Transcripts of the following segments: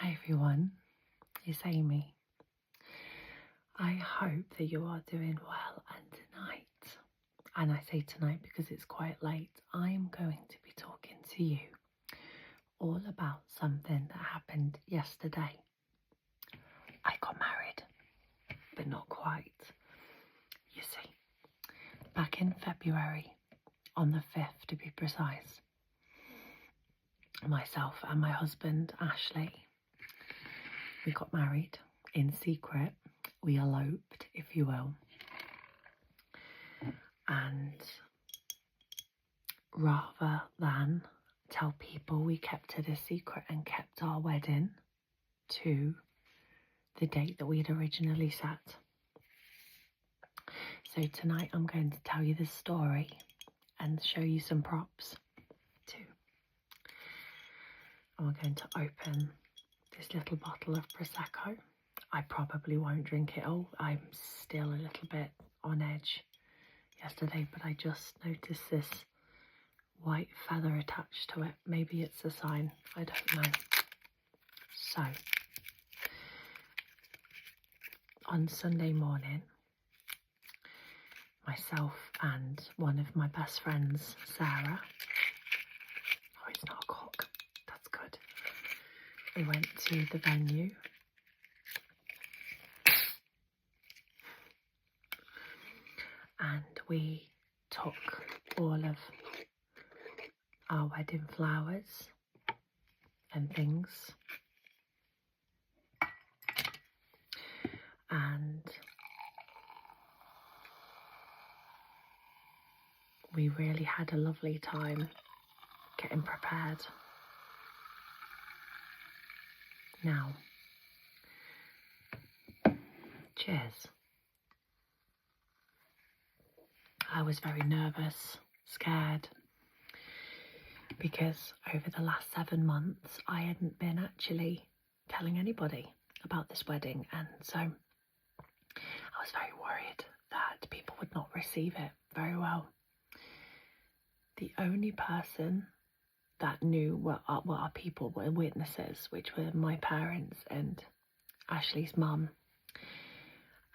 Hi everyone, it's Amy. I hope that you are doing well, and tonight, and I say tonight because it's quite late, I'm going to be talking to you all about something that happened yesterday. I got married, but not quite. You see, back in February, on the 5th to be precise, myself and my husband Ashley, we got married in secret. We eloped, if you will. And rather than tell people, we kept it a secret and kept our wedding to the date that we had originally set. So tonight I'm going to tell you this story and show you some props too. And we're going to open this little bottle of Prosecco. I probably won't drink it all. I'm still a little bit on edge yesterday, but I just noticed this white feather attached to it. Maybe it's a sign, I don't know. So, on Sunday morning, myself and one of my best friends, Sarah, oh, it's not a cork, that's good. We went to the venue and we took all of our wedding flowers and things, and we really had a lovely time getting prepared. Now, cheers. I was very nervous, scared, because over the last 7 months I hadn't been actually telling anybody about this wedding, and so I was very worried that people would not receive it very well. The only person that knew what our people were witnesses, which were my parents and Ashley's mum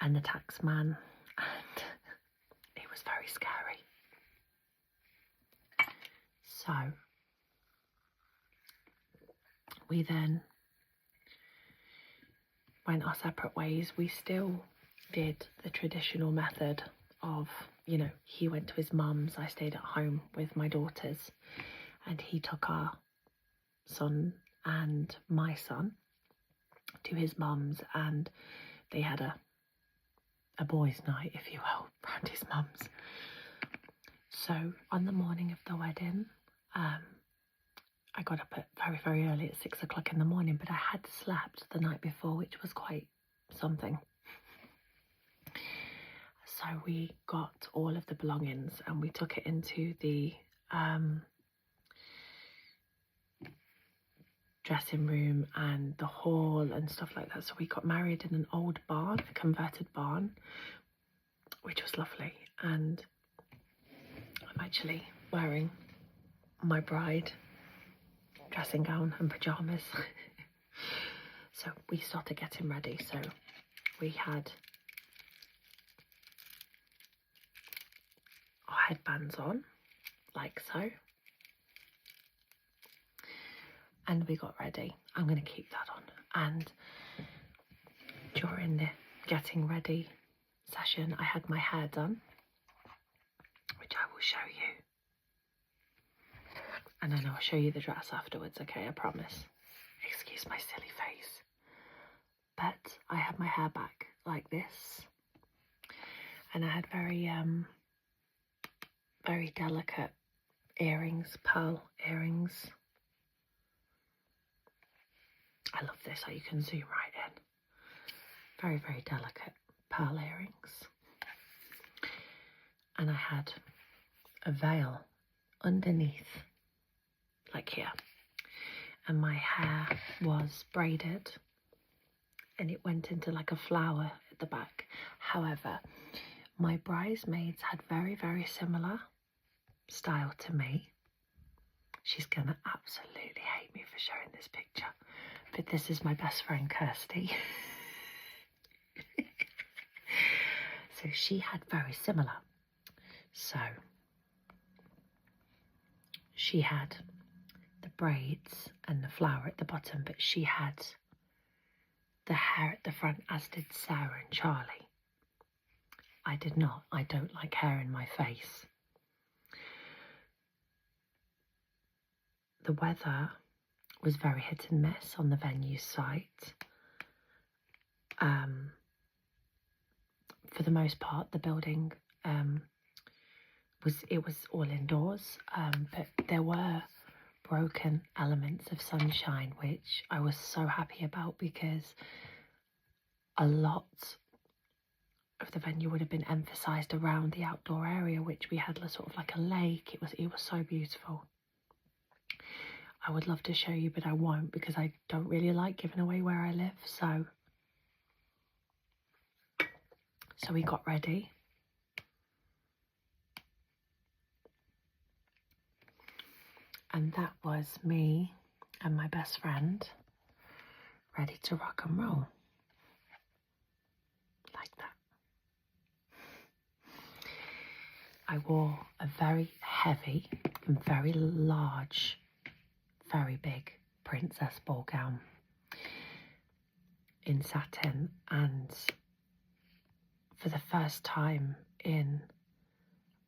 and the tax man, and it was very scary. So we then went our separate ways. We still did the traditional method of, he went to his mum's, I stayed at home with my daughters, and he took our son and my son to his mum's, and they had a boys' night, if you will, round his mum's. So on the morning of the wedding, I got up at very, very early at 6 o'clock in the morning, but I had slept the night before, which was quite something. So we got all of the belongings and we took it into the dressing room and the hall and stuff like that. So we got married in an old barn, a converted barn, which was lovely. And I'm actually wearing my bride dressing gown and pyjamas. So we started getting ready. So we had our headbands on, like so, and we got ready. I'm going to keep that on. And during the getting ready session, I had my hair done, which I will show you. And then I'll show you the dress afterwards, okay, I promise. Excuse my silly face. But I had my hair back like this. And I had very delicate earrings, pearl earrings. I love this, how you can zoom right in. Very, very delicate pearl earrings. And I had a veil underneath, like here. And my hair was braided and it went into like a flower at the back. However, my bridesmaids had very, very similar style to me. She's gonna absolutely hate me for showing this picture, But this is my best friend Kirsty. So she had very similar. So she had the braids and the flower at the bottom, but she had the hair at the front, as did Sarah and Charlie. I did not. I don't like hair in my face. The weather was very hit and miss on the venue site. For the most part, the building was all indoors, but there were broken elements of sunshine, which I was so happy about, because a lot of the venue would have been emphasised around the outdoor area, which we had sort of like a lake. It was so beautiful. I would love to show you, but I won't, because I don't really like giving away where I live. So we got ready. And that was me and my best friend ready to rock and roll. Like that. I wore a very heavy and very large, very big princess ball gown in satin, and for the first time in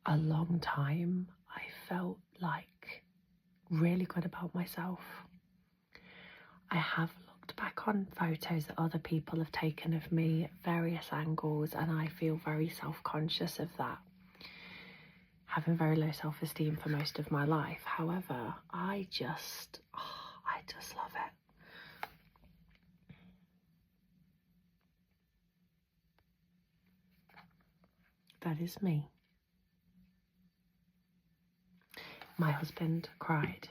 a long time, I felt like really good about myself. I have looked back on photos that other people have taken of me at various angles, and I feel very self-conscious of that, having very low self-esteem for most of my life. However, I just love it. That is me. My husband cried.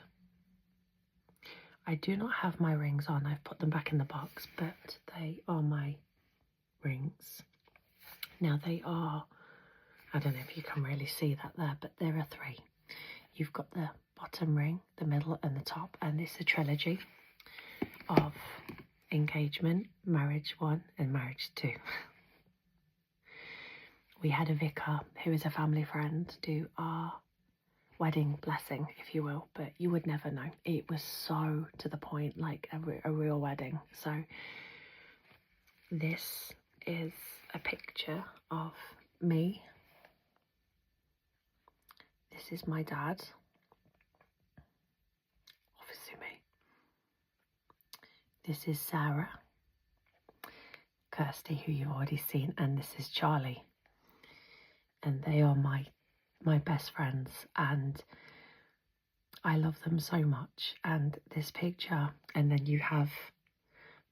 I do not have my rings on. I've put them back in the box, but they are my rings. Now they are, I don't know if you can really see that there, but there are three. You've got the bottom ring, the middle and the top, and it's a trilogy of engagement, marriage 1 and marriage 2. We had a vicar who is a family friend do our wedding blessing, if you will, but you would never know. It was so to the point, like a real wedding. So this is a picture of me. This is my dad. Obviously me. This is Sarah, Kirsty, who you've already seen, and this is Charlie. And they are my best friends, and I love them so much. And this picture, and then you have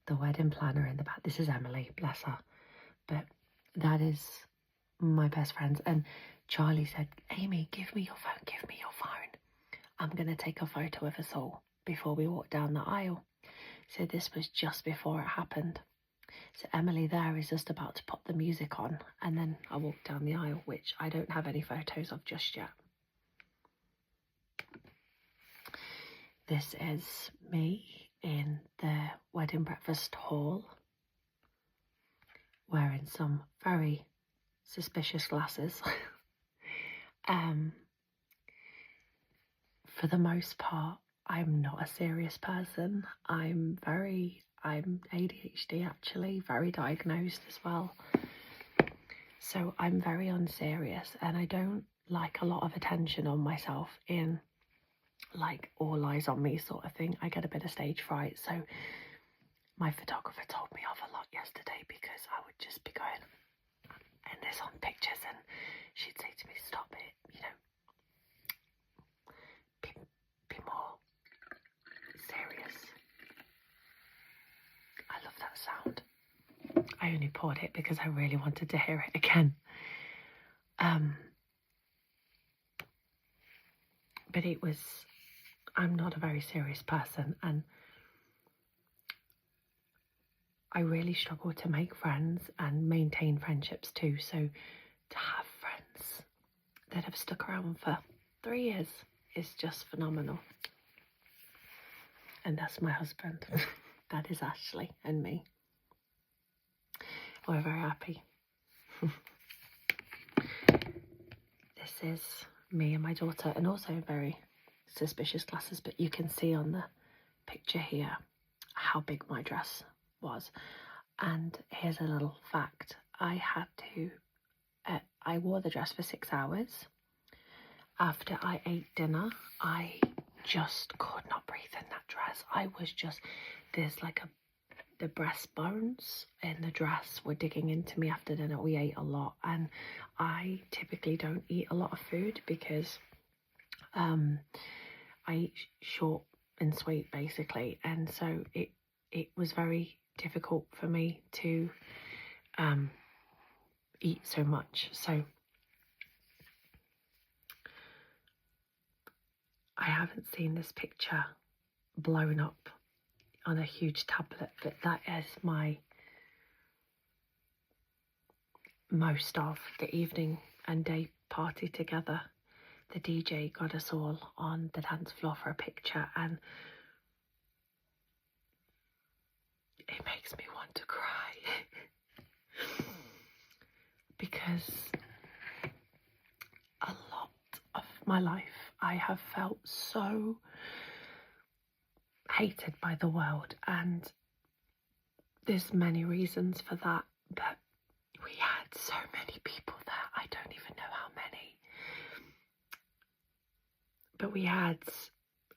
the wedding planner in the back. This is Emily, bless her. But that is my best friends. And Charlie said, Amy, give me your phone, give me your phone. I'm going to take a photo of us all before we walk down the aisle. So this was just before it happened. So Emily there is just about to pop the music on, and then I walk down the aisle, which I don't have any photos of just yet. This is me in the wedding breakfast hall, wearing some very suspicious glasses. For the most part, I'm not a serious person. I'm ADHD actually, very diagnosed as well. So I'm very unserious, and I don't like a lot of attention on myself, in like all eyes on me sort of thing. I get a bit of stage fright. So my photographer told me off a lot yesterday, because I would just be going and this on pictures, and she'd say to me, stop it, you know, be more serious. I love that sound. I only poured it because I really wanted to hear it again. But it was, I'm not a very serious person, and I really struggle to make friends and maintain friendships too. So to have friends that have stuck around for 3 years is just phenomenal. And that's my husband. That is Ashley and me. We're very happy. This is me and my daughter, and also very suspicious glasses, but you can see on the picture here how big my dress was. And here's a little fact. I wore the dress for 6 hours. After I ate dinner, I just could not breathe in that dress. There's like the breastbones in the dress were digging into me after dinner. We ate a lot, and I typically don't eat a lot of food because I eat short and sweet basically, and so it was very difficult for me to eat so much. So I haven't seen this picture blown up on a huge tablet, but that is my most of the evening and day party together. The DJ got us all on the dance floor for a picture, and it makes me want to cry because a lot of my life I have felt so hated by the world, and there's many reasons for that, but we had so many people there. I don't even know how many, but we had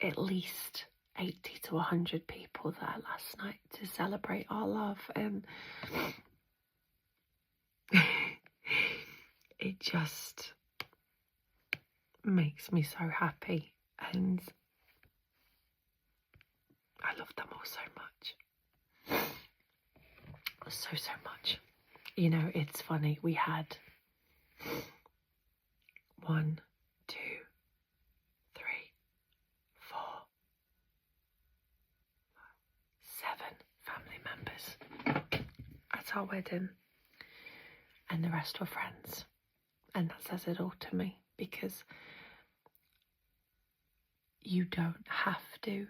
at least 80 to 100 people there last night to celebrate our love, and it just makes me so happy, and I love them all so much. So much. You know, it's funny, we had 1, 2, 3, 4, 7 family members at our wedding, and the rest were friends, and that says it all to me, because you don't have to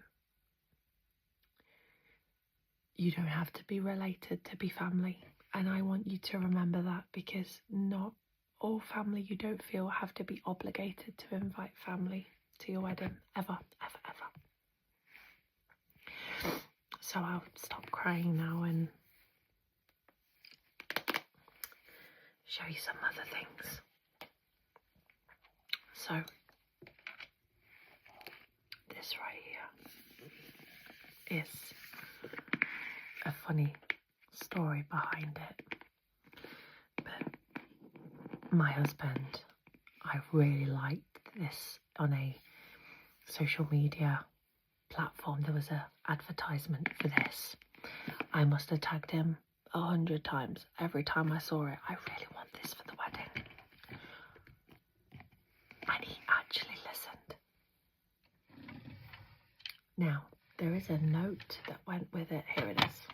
be related to be family, and I want you to remember that, because not all family, you don't feel have to be obligated to invite family to your wedding, ever. So I'll stop crying now and show you some other things. So this right here is a funny story behind it, but my husband, I really liked this on a social media platform. There was an advertisement for this. I must have tagged him 100 times. Every time I saw it, I really want this for the wedding, and he actually listened. Now, there is a note that went with it. Here it is.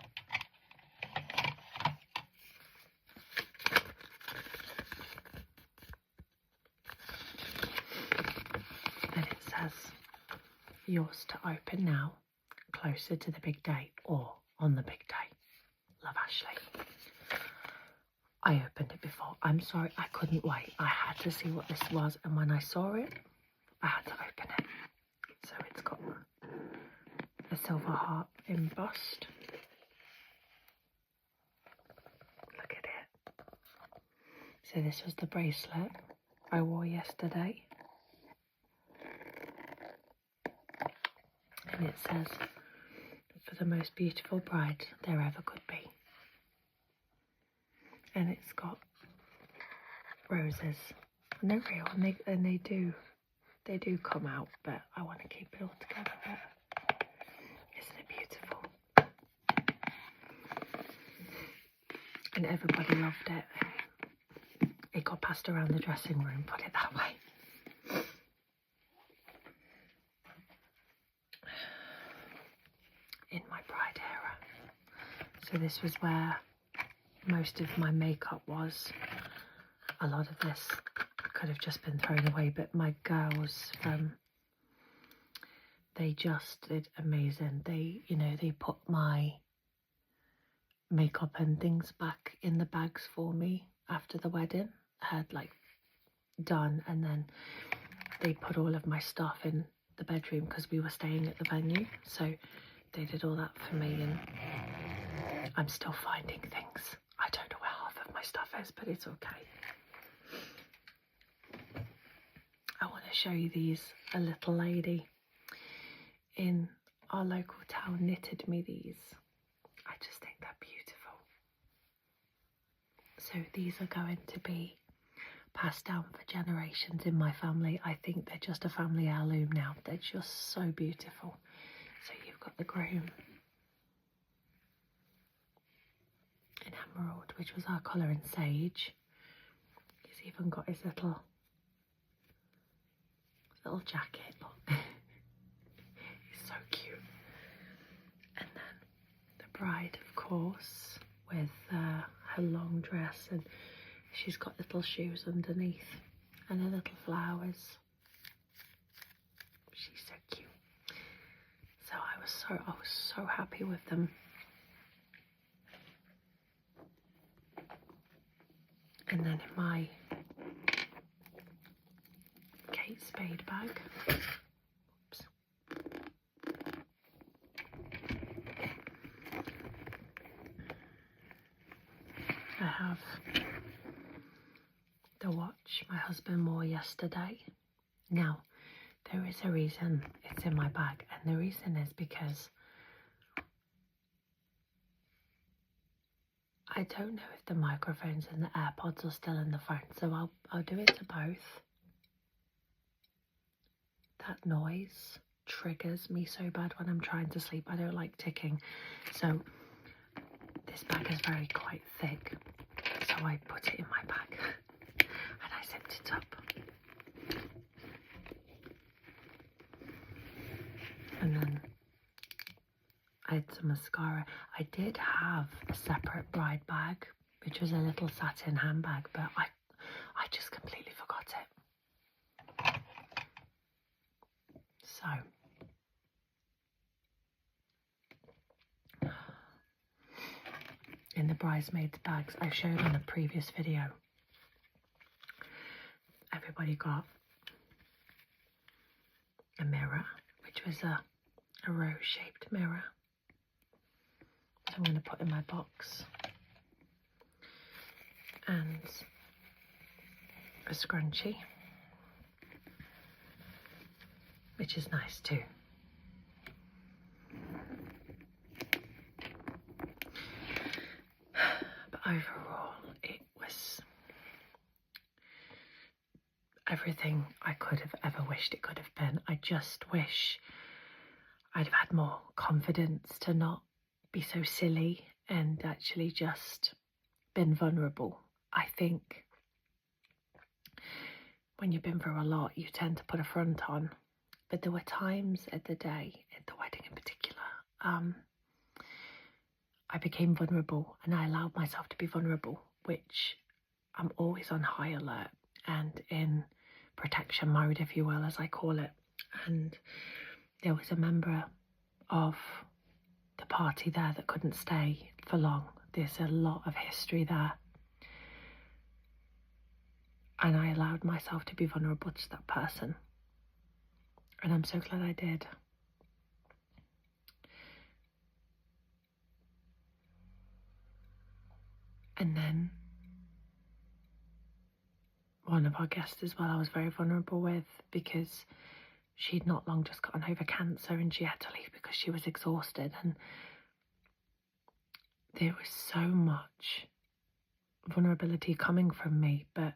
And it says, yours to open now, closer to the big day, or on the big day. Love, Ashley. I opened it before. I'm sorry, I couldn't wait. I had to see what this was, and when I saw it, I had to open it. So it's got a silver heart embossed. Look at it. So this was the bracelet I wore yesterday. And it says, for the most beautiful bride there ever could be. And it's got roses. And they're real, and they do come out, but I want to keep it all together. But isn't it beautiful? And everybody loved it. It got passed around the dressing room, put it that way. In my bride era. So this was where most of my makeup was. A lot of this could have just been thrown away, but my girls from they just did amazing. They, you know, they put my makeup and things back in the bags for me after the wedding had like done, and then they put all of my stuff in the bedroom because we were staying at the venue, so they did all that for me. And I'm still finding things. I don't know where half of my stuff is, but it's okay. I want to show you these. A little lady in our local town knitted me these. I just think they're beautiful. So these are going to be passed down for generations in my family. I think they're just a family heirloom now. They're just so beautiful. So you've got the groom in emerald, which was our colour in sage. He's even got his little jacket. Look. He's so cute. And then the bride, of course, with her long dress, and she's got little shoes underneath and her little flowers. She's so cute. So I was so happy with them. And then in my Kate Spade bag, oops, I have the watch my husband wore yesterday. Now, there is a reason it's in my bag, and the reason is because I don't know if the microphones and the AirPods are still in the phone, so I'll do it to both. That noise triggers me so bad when I'm trying to sleep. I don't like ticking, so this bag is quite thick, so I put it in my bag and I zipped it up. And then I had some mascara. I did have a separate bride bag, which was a little satin handbag, but I just completely forgot it. So in the bridesmaids bags I showed in a previous video, everybody got a mirror, which was a rose-shaped mirror. So I'm going to put in my box, and a scrunchie, which is nice too. But overall, it was everything I could have ever wished it could have been. I just wish I'd have had more confidence to not be so silly and actually just been vulnerable. I think when you've been through a lot, you tend to put a front on. But there were times at the day, at the wedding in particular, I became vulnerable, and I allowed myself to be vulnerable, which I'm always on high alert and in protection mode, if you will, as I call it. And there was a member of the party there that couldn't stay for long. There's a lot of history there. And I allowed myself to be vulnerable to that person. And I'm so glad I did. And then one of our guests as well, I was very vulnerable with, because she'd not long just gotten over cancer and she had to leave because she was exhausted. And there was so much vulnerability coming from me, but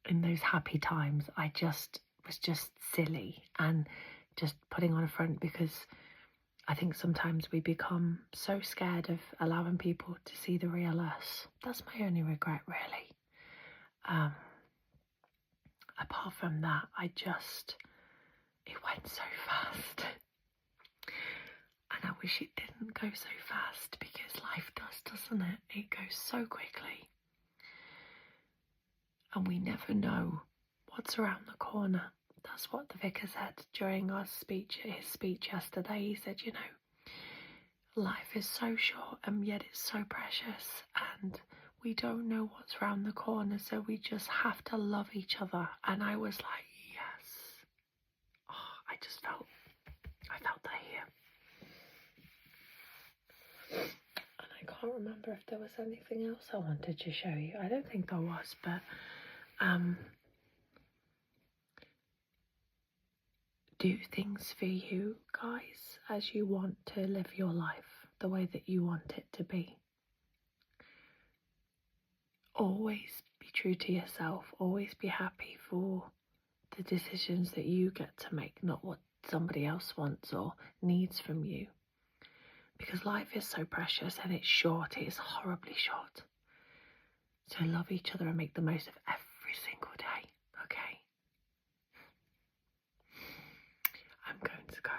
in those happy times, I was just silly and just putting on a front, because I think sometimes we become so scared of allowing people to see the real us. That's my only regret, really. Apart from that, it went so fast. And I wish it didn't go so fast, because life doesn't it? It goes so quickly. And we never know what's around the corner. that's what the vicar said during his speech yesterday. He said, you know, life is so short and yet it's so precious, and we don't know what's round the corner, so we just have to love each other. And I was like, yes. Oh, I felt that here. And I can't remember if there was anything else I wanted to show you. I don't think there was, but do things for you guys as you want to live your life the way that you want it to be. Always be true to yourself. Always be happy for the decisions that you get to make, not what somebody else wants or needs from you. Because life is so precious and it's short. It is horribly short. So love each other and make the most of every single day, okay? I'm going to go.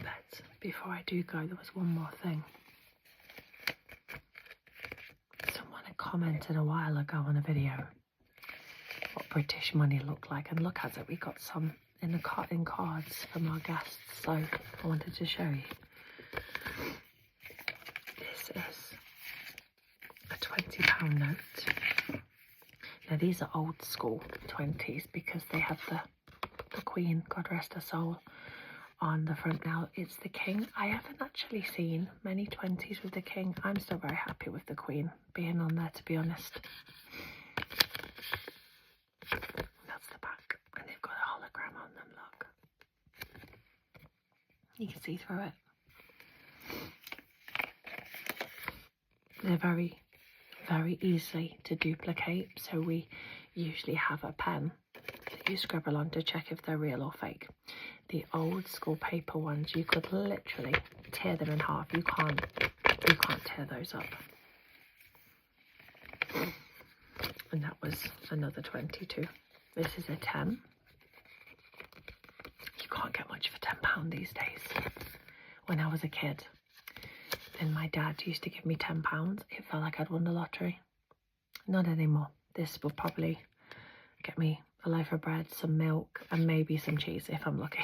But before I do go, there was one more thing. Someone had commented a while ago on a video what British money looked like, and look at it, we got some in cards from our guests, so I wanted to show you. This is a £20 note. Now these are old school 20s because they have the Queen, God rest her soul, on the front. Now it's the King. I haven't actually seen many 20s with the King. I'm still very happy with the Queen being on there, to be honest. That's the back, and they've got a hologram on them, look. You can see through it. They're very, very easy to duplicate, so we usually have a pen that you scribble on to check if they're real or fake. The old school paper ones, you could literally tear them in half. You can't tear those up. And that was another 22. This is a 10. You can't get much for £10 these days. When I was a kid and my dad used to give me £10, it felt like I'd won the lottery. Not anymore. This will probably get me a loaf of bread, some milk, and maybe some cheese if I'm lucky.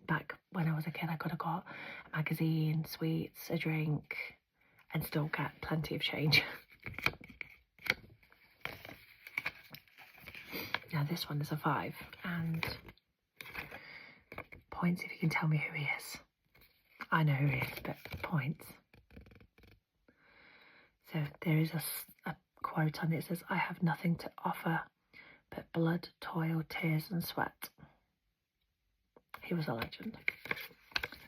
Back when I was a kid, I could have got a magazine, sweets, a drink, and still get plenty of change. Now this one is a 5, and points if you can tell me who he is. I know who he is, but points. So there is a quote on it. It says, "I have nothing to offer but blood, toil, tears and sweat." He was a legend.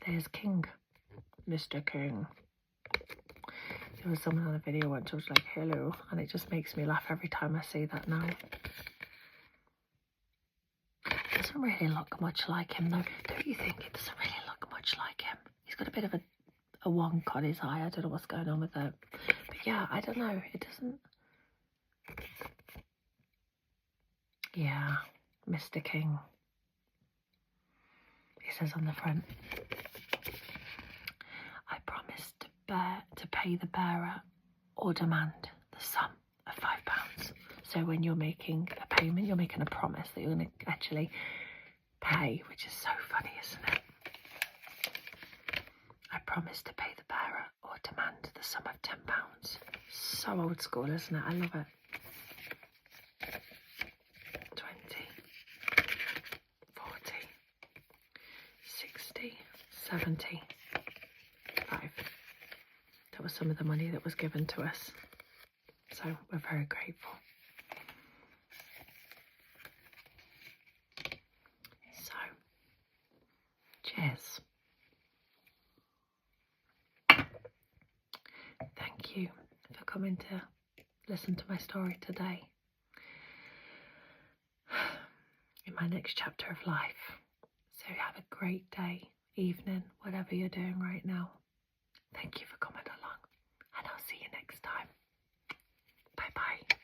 There's King, Mr. King. There was someone on a video once who was like, "Hello," and it just makes me laugh every time I see that now. Doesn't really look much like him though, don't you think? It doesn't really look much like him. He's got a bit of a wonk on his eye. I don't know what's going on with that. But yeah, I don't know. It doesn't... Yeah, Mr. King. He says on the front, "I promise to pay the bearer or demand the sum of £5. So when you're making a payment, you're making a promise that you're going to actually pay, which is so funny, isn't it? "I promise to pay the bearer or demand the sum of £10. So old school, isn't it? I love it. 20, 40, 60, 70, 5. That was some of the money that was given to us. So we're very grateful. So, cheers. Thank you for coming to listen to my story today. In my next chapter of life. So have a great day, evening, whatever you're doing right now. Thank you for coming along, and I'll see you next time. Bye bye.